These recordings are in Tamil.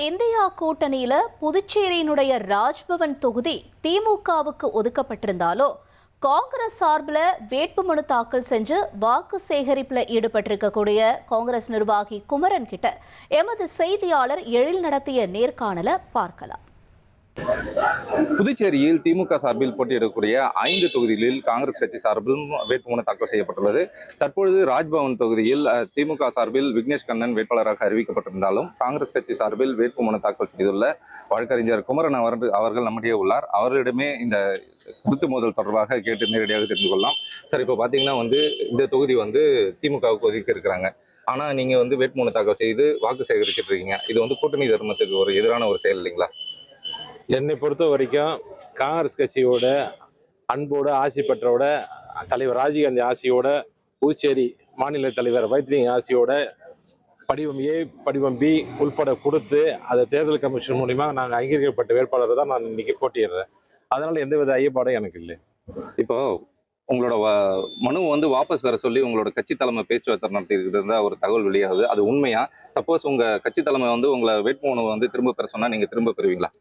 இந்தியா கூட்டணியில புதுச்சேரியினுடைய ராஜ்பவன் தொகுதி திமுகவுக்கு ஒதுக்கப்பட்டிருந்தாலோ காங்கிரஸ் சார்பில் வேட்புமனு தாக்கல் செஞ்சு வாக்கு சேகரிப்பில் ஈடுபட்டிருக்கக்கூடிய காங்கிரஸ் நிர்வாகி குமரன் கிட்ட எமது செய்தியாளர் எழில் நடத்திய நேர்காணலை பார்க்கலாம். புதுச்சேரியில் திமுக சார்பில் போட்டியிடக்கூடிய 5 தொகுதிகளில் காங்கிரஸ் கட்சி சார்பில் வேட்புமனு தாக்கல் செய்யப்பட்டுள்ளது. தற்பொழுது ராஜ்பவன் தொகுதியில் திமுக சார்பில் விக்னேஷ் கண்ணன் வேட்பாளராக அறிவிக்கப்பட்டிருந்தாலும் காங்கிரஸ் கட்சி சார்பில் வேட்புமனு தாக்கல் செய்துள்ள வழக்கறிஞர் குமரன் அவர்கள் நம்முடைய உள்ளார். அவர்களிடமே இந்த குத்து மோதல் தொடர்பாக கேட்டு நேரடியாக தெரிந்து கொள்ளலாம். சார், இப்போ பார்த்தீங்கன்னா இந்த தொகுதி திமுகவுக்கு ஒதுக்கி இருக்கிறாங்க. ஆனா நீங்க வேட்புமனு தாக்கல் செய்து வாக்கு சேகரிச்சுட்டு இருக்கீங்க. இது கூட்டணி தர்மத்துக்கு ஒரு எதிரான ஒரு செயல் இல்லைங்களா? என்னை பொறுத்த வரைக்கும் காங்கிரஸ் கட்சியோட அன்போட ஆசி பெற்றோட தலைவர் ராஜீவ்காந்தி ஆசியோட புதுச்சேரி மாநில தலைவர் வைத்திலிங்க ஆசியோட படிவம் ஏ படிவம் பி உள்பட கொடுத்து அதை தேர்தல் கமிஷன் மூலிமா நாங்கள் அங்கீகரிக்கப்பட்ட வேட்பாளரை தான் நான் இன்னைக்கு போட்டியிடுறேன். அதனால எந்தவித ஐயப்பாடும் எனக்கு இல்லை. இப்போ உங்களோட மனு வாபஸ் பெற சொல்லி உங்களோட கட்சி தலைமை பேச்சுவார்த்தை நடத்தி இருக்கிறதா ஒரு தகவல் வெளியாகுது. அது உண்மையா? சப்போஸ் உங்க கட்சி தலைமை உங்களை வேட்புமனு திரும்ப பெற சொன்னா நீங்க திரும்ப பெறுவீங்களா?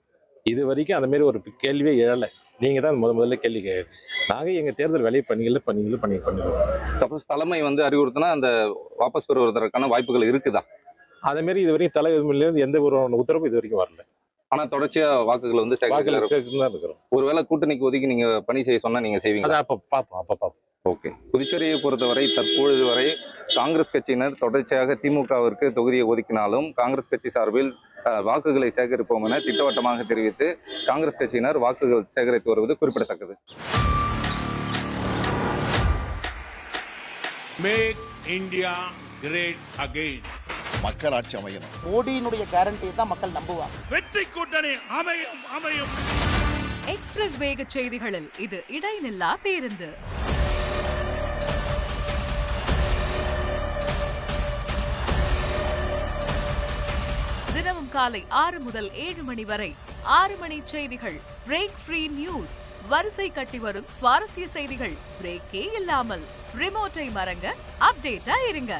இது வரைக்கும் அந்த மாதிரி ஒரு கேள்வியே எழலை. நீங்க தான் முதல்ல கேள்வி கேட்குறீங்க. நாங்கள் எங்க தேர்தல் வேலையை பண்ணிடுவோம். சப்போஸ் தலைமை அறிவுறுத்தினா அந்த வாபஸ் பெறுவதற்கான வாய்ப்புகள் இருக்குதா? அதே மாதிரி இது வரைக்கும் தலைவர்லேருந்து எந்த ஒரு உத்தரவும் இது வரைக்கும் வரல. ஆனா தொடர்ச்சியா வாக்குகள் சேர்த்துதான் இருக்கிறோம். ஒருவேளை கூட்டணிக்கு ஒதுக்கி நீங்க பணி செய்ய சொன்னா நீங்க செய்வீங்க? அப்ப பார்ப்போம். ஓகே. புதுச்சேரியை பொறுத்தவரை தற்பொழுது வரை காங்கிரஸ் கட்சியினர் தொடர்ச்சியாக திமுகவிற்கு தொகுதியை ஒதுக்கினாலும் காங்கிரஸ் கட்சி சார்பில் வாக்குகளை சேகரிப்போம் என திட்டவட்டமாக தெரிவித்து காங்கிரஸ் கட்சியினர் வாக்குகள் சேகரித்து வருவது குறிப்பிடத்தக்கது. Make India great again. மக்கள் ஆட்சி அமையணும். மோடியினுடைய கேரண்டியை தான் மக்கள் நம்புவாங்க. வெற்றி கூட்டணி அமையும். எக்ஸ்பிரஸ் வேக செய்திகளில் இது இடைநில்லா பேருந்து. தினமும் காலை 6 முதல் 7 மணி வரை 6 மணி செய்திகள். Break free news. வரிசை கட்டி வரும் சுவாரஸ்ய செய்திகள் பிரேக்கே இல்லாமல். ரிமோட்டை மறங்க அப்டேட்டா இருங்க.